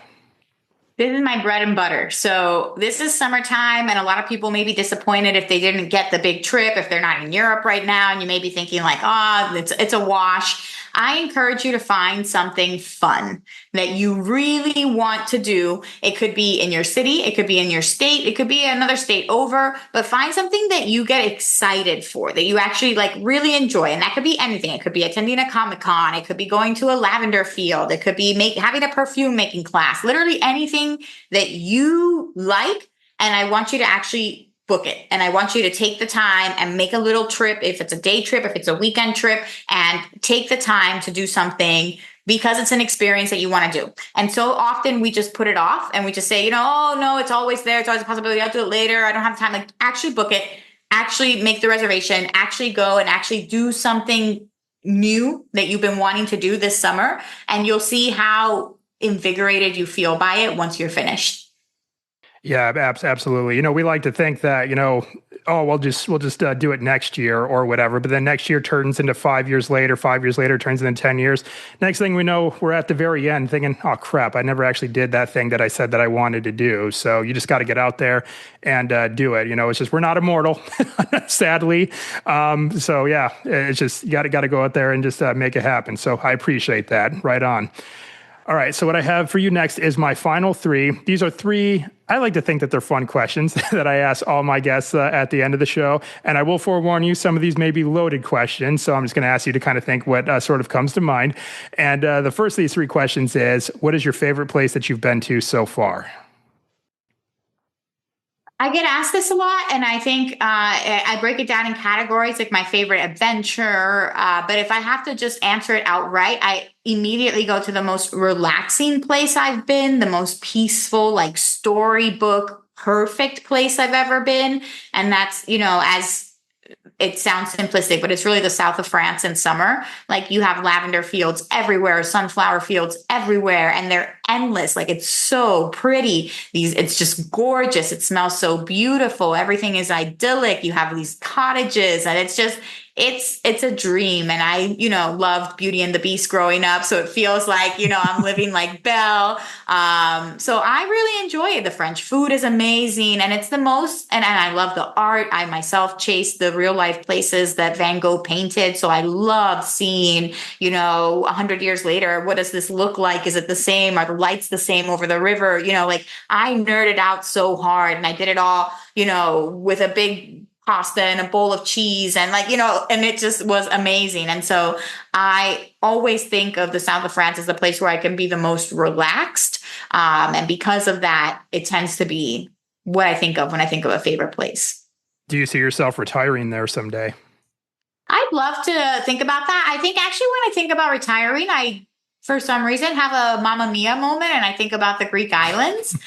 This is my bread and butter. So this is summertime, and a lot of people may be disappointed if they didn't get the big trip, if they're not in Europe right now, and you may be thinking like, oh, it's a wash. I encourage you to find something fun that you really want to do. It could be in your city, it could be in your state, it could be another state over, but find something that you get excited for, that you actually like really enjoy. And that could be anything. It could be attending a Comic-Con, it could be going to a lavender field, it could be having a perfume making class, literally anything that you like. And I want you to actually book it. And I want you to take the time and make a little trip. If it's a day trip, if it's a weekend trip, and take the time to do something because it's an experience that you want to do. And so often we just put it off and we just say, oh no, it's always there. It's always a possibility. I'll do it later. I don't have time. Like, actually book it, actually make the reservation, actually go and actually do something new that you've been wanting to do this summer. And you'll see how invigorated you feel by it once you're finished. Yeah, absolutely. We like to think that, oh, we'll just do it next year or whatever. But then next year turns into 5 years later. 5 years later turns into 10 years. Next thing we know, we're at the very end thinking, oh, crap, I never actually did that thing that I said that I wanted to do. So you just got to get out there and do it. It's just we're not immortal, sadly. So, yeah, it's just you got to go out there and just make it happen. So I appreciate that. Right on. All right. So what I have for you next is my final 3. These are 3, I like to think that they're fun questions that I ask all my guests at the end of the show. And I will forewarn you, some of these may be loaded questions. So I'm just going to ask you to kind of think what sort of comes to mind. And the first of these 3 questions is, what is your favorite place that you've been to so far? I get asked this a lot, and I think I break it down in categories, like my favorite adventure. But if I have to just answer it outright, I immediately go to the most relaxing place I've been, the most peaceful, like storybook, perfect place I've ever been. And that's, as it sounds simplistic, but it's really the south of France in summer. Like, you have lavender fields everywhere, sunflower fields everywhere, and they're endless. Like, it's so pretty. It's just gorgeous. It smells so beautiful. Everything is idyllic. You have these cottages, and it's a dream. And I, loved Beauty and the Beast growing up. So it feels like, I'm living like Belle. So I really enjoy it. The French food is amazing. And it's the most, and I love the art. I myself chased the real life places that Van Gogh painted. So I love seeing, 100 years later, what does this look like? Is it the same? Are the lights the same over the river? Like, I nerded out so hard, and I did it all, with a big pasta and a bowl of cheese, and and it just was amazing. And so I always think of the south of France as the place where I can be the most relaxed. And because of that, it tends to be what I think of when I think of a favorite place. Do you see yourself retiring there someday? I'd love to think about that. I think actually when I think about retiring, I, for some reason, have a Mamma Mia moment, and I think about the Greek islands.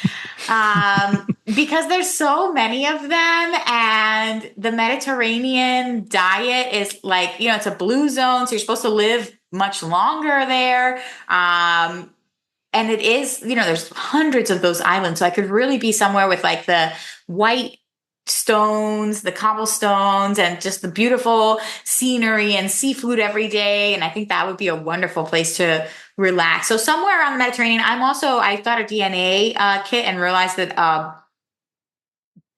Because there's so many of them, and the Mediterranean diet is like, it's a blue zone, so you're supposed to live much longer there. And it is, there's hundreds of those islands. So I could really be somewhere with like the white stones, the cobblestones, and just the beautiful scenery and seafood every day. And I think that would be a wonderful place to relax. So somewhere around the Mediterranean. I thought a DNA kit and realized that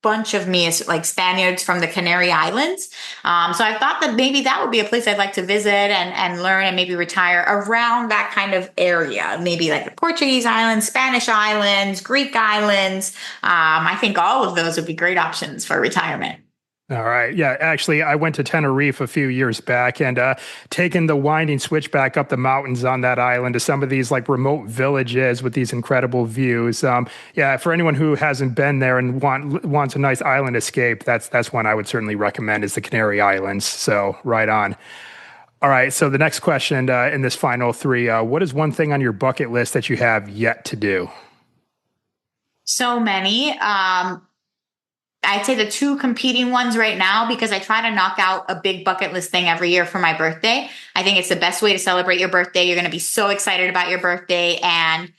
bunch of me is like Spaniards from the Canary Islands. So I thought that maybe that would be a place I'd like to visit and learn and maybe retire around that kind of area. Maybe like the Portuguese islands, Spanish islands, Greek islands. I think all of those would be great options for retirement. All right. Yeah. Actually, I went to Tenerife a few years back and taken the winding switchback up the mountains on that island to some of these like remote villages with these incredible views. Yeah. For anyone who hasn't been there and wants a nice island escape, that's one I would certainly recommend is the Canary Islands. So right on. All right. So the next question in this final three, what is one thing on your bucket list that you have yet to do? So many. I'd say the two competing ones right now, because I try to knock out a big bucket list thing every year for my birthday. I think it's the best way to celebrate your birthday. You're going to be so excited about your birthday, and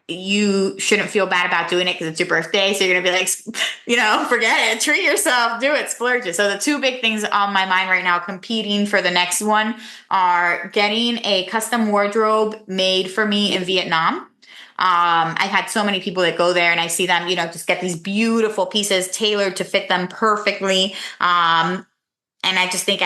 you shouldn't feel bad about doing it because it's your birthday. So you're going to be like, forget it, treat yourself, do it, splurge it. So the two big things on my mind right now competing for the next one are getting a custom wardrobe made for me in Vietnam. I've had so many people that go there and I see them, just get these beautiful pieces tailored to fit them perfectly. And I just think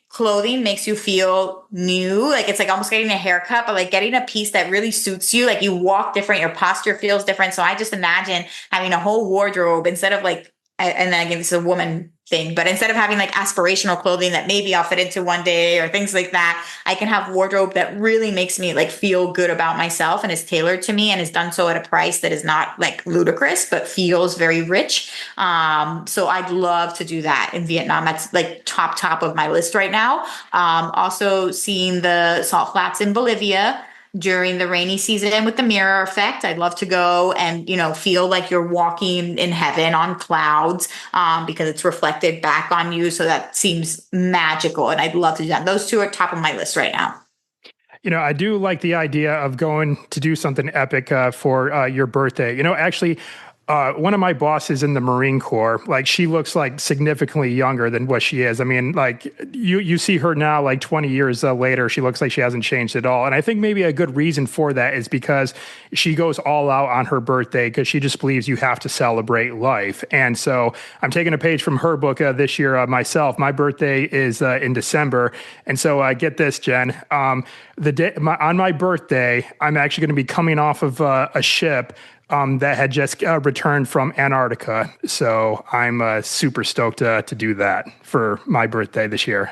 clothing makes you feel new. Like it's like almost getting a haircut, but like getting a piece that really suits you. Like you walk different, your posture feels different. So I just imagine having a whole wardrobe instead of like, and then again, this is a woman thing, but instead of having like aspirational clothing that maybe I'll fit into one day or things like that, I can have wardrobe that really makes me like feel good about myself and is tailored to me and is done so at a price that is not like ludicrous, but feels very rich. So I'd love to do that in Vietnam. That's like top of my list right now. Also seeing the salt flats in Bolivia during the rainy season with the mirror effect. I'd love to go and, feel like you're walking in heaven on clouds, because it's reflected back on you. So that seems magical. And I'd love to do that. Those two are top of my list right now. I do like the idea of going to do something epic for your birthday. Actually, one of my bosses in the Marine Corps, like she looks like significantly younger than what she is. I mean, like you see her now, like 20 years later, she looks like she hasn't changed at all. And I think maybe a good reason for that is because she goes all out on her birthday because she just believes you have to celebrate life. And so I'm taking a page from her book this year myself. My birthday is in December. And so get this, Jen, on my birthday, I'm actually going to be coming off of a ship that had just returned from Antarctica. So I'm super stoked to do that for my birthday this year.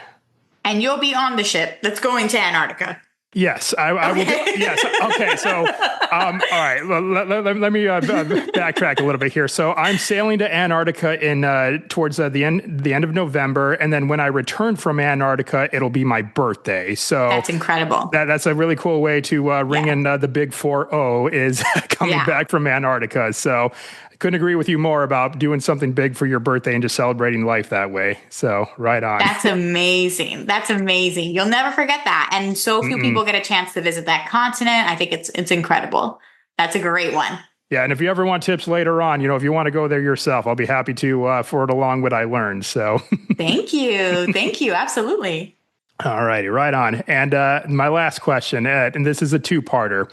And you'll be on the ship that's going to Antarctica. Yes, I will. Yes. Okay. So, all right. Let me backtrack a little bit here. So, I'm sailing to Antarctica towards the end of November, and then when I return from Antarctica, it'll be my birthday. So that's incredible. That's a really cool way to ring in the big 4-0 is coming back from Antarctica. So. Couldn't agree with you more about doing something big for your birthday and just celebrating life that way. So right on. That's amazing. That's amazing. You'll never forget that. And so few people get a chance to visit that continent. I think it's incredible. That's a great one. Yeah. And if you ever want tips later on, if you want to go there yourself, I'll be happy to forward along what I learned. So Thank you. Thank you. Absolutely. All righty. Right on. And my last question, Ed, and this is a two-parter.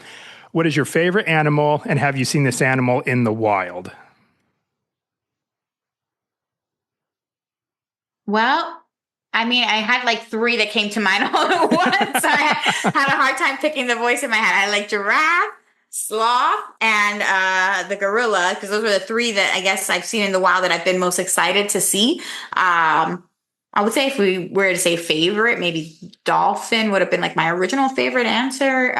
What is your favorite animal, and have you seen this animal in the wild? Well, I mean, I had like three that came to mind all at once. So I had a hard time picking the voice in my head. I like giraffe, sloth, and the gorilla, because those were the three that I guess I've seen in the wild that I've been most excited to see. I would say if we were to say favorite, maybe dolphin would have been like my original favorite answer.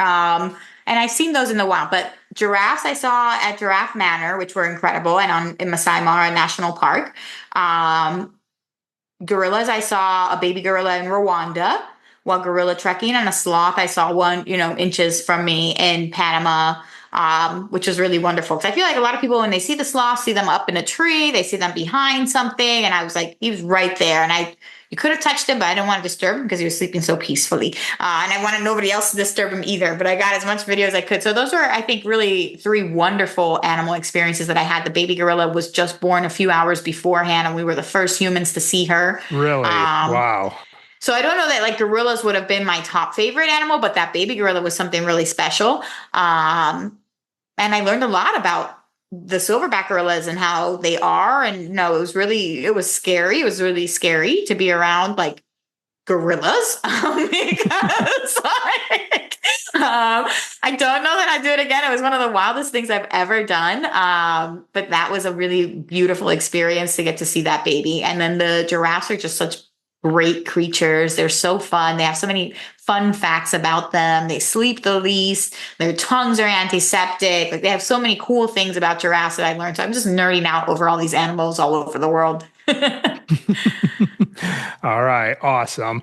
And I've seen those in the wild, but giraffes I saw at Giraffe Manor, which were incredible, and in Masai Mara National Park. Gorillas, I saw a baby gorilla in Rwanda while gorilla trekking, and a sloth I saw one, inches from me in Panama. which was really wonderful. Because I feel like a lot of people, when they see the sloth, see them up in a tree, they see them behind something. And I was like, he was right there. And you could have touched him, but I didn't want to disturb him because he was sleeping so peacefully. And I wanted nobody else to disturb him either. But I got as much video as I could. So those were, I think, really 3 wonderful animal experiences that I had. The baby gorilla was just born a few hours beforehand, and we were the first humans to see her. Really? Wow. So I don't know that like gorillas would have been my top favorite animal, but that baby gorilla was something really special. And I learned a lot about the silverback gorillas and how they are. And no, it was scary. It was really scary to be around like gorillas because I don't know that I'd do it again. It was one of the wildest things I've ever done. But that was a really beautiful experience to get to see that baby. And then the giraffes are just such great creatures. They're so fun. They have so many fun facts about them. They sleep the least. Their tongues are antiseptic. Like they have so many cool things about giraffes that I learned. So I'm just nerding out over all these animals all over the world. All right. Awesome.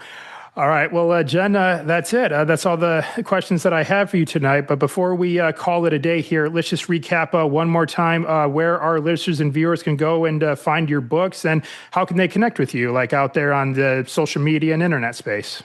All right. Well, Jen, that's it. That's all the questions that I have for you tonight. But before we call it a day here, let's just recap one more time where our listeners and viewers can go and find your books, and how can they connect with you, like out there on the social media and internet space.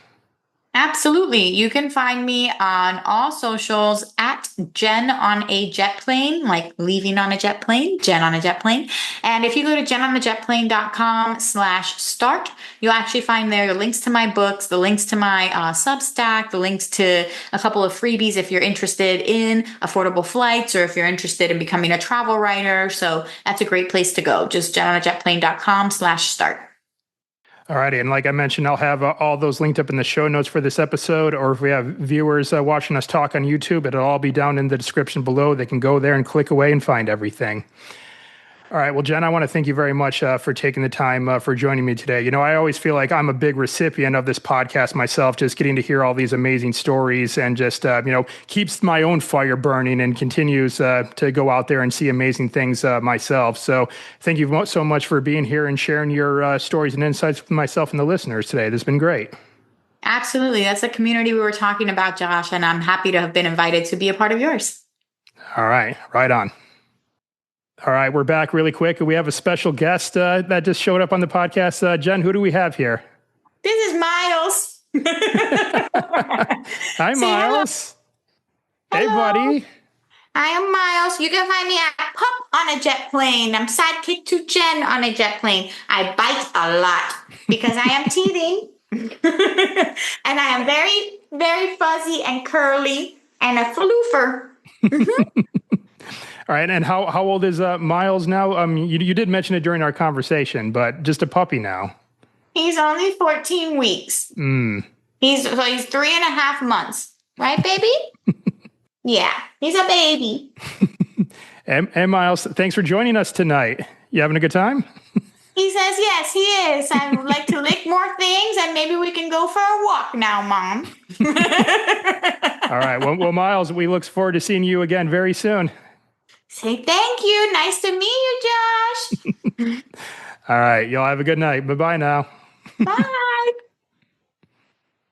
Absolutely. You can find me on all socials at Jen on a jet plane, like leaving on a jet plane, Jen on a jet plane. And if you go to jenonajetplane.com/start, you'll actually find there the links to my books, the links to my Substack, the links to a couple of freebies if you're interested in affordable flights or if you're interested in becoming a travel writer. So that's a great place to go. Just jenonajetplane.com/start. All righty. And like I mentioned, I'll have all those linked up in the show notes for this episode, or if we have viewers watching us talk on YouTube, it'll all be down in the description below. They can go there and click away and find everything. All right. Well, Jen, I want to thank you very much for taking the time for joining me today. You know, I always feel like I'm a big recipient of this podcast myself, just getting to hear all these amazing stories and just, keeps my own fire burning and continues to go out there and see amazing things myself. So thank you so much for being here and sharing your stories and insights with myself and the listeners today. This has been great. Absolutely. That's the community we were talking about, Josh, and I'm happy to have been invited to be a part of yours. All right. Right on. All right, we're back really quick. We have a special guest that just showed up on the podcast. Jen, who do we have here? This is Miles. Hi, Miles. Hey, buddy. I am Miles. You can find me at Pup on a jet plane. I'm sidekick to Jen on a jet plane. I bite a lot because I am teething. And I am very, very fuzzy and curly and a floofer. All right, and how old is Miles now? You did mention it during our conversation, but just a puppy now. He's only 14 weeks. He's 3.5 months. Right, baby? Yeah, he's a baby. And Miles, thanks for joining us tonight. You having a good time? He says, yes, he is. I would like to lick more things, and maybe we can go for a walk now, Mom. All right, well, Miles, we look forward to seeing you again very soon. Say thank you. Nice to meet you, Josh. All right. Y'all have a good night. Bye-bye now. Bye.